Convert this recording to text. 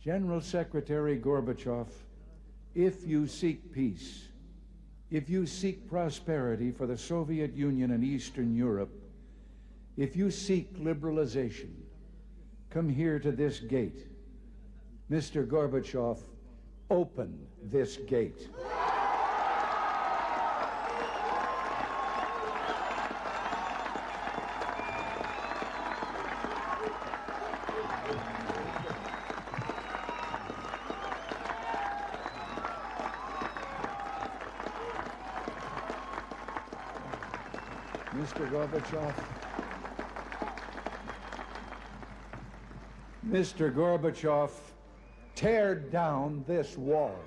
General Secretary Gorbachev, if you seek peace, if you seek prosperity for the Soviet Union and Eastern Europe, if you seek liberalization, come here to this gate. Mr. Gorbachev, open this gate. Mr. Gorbachev, Mr. Gorbachev, tear down this wall.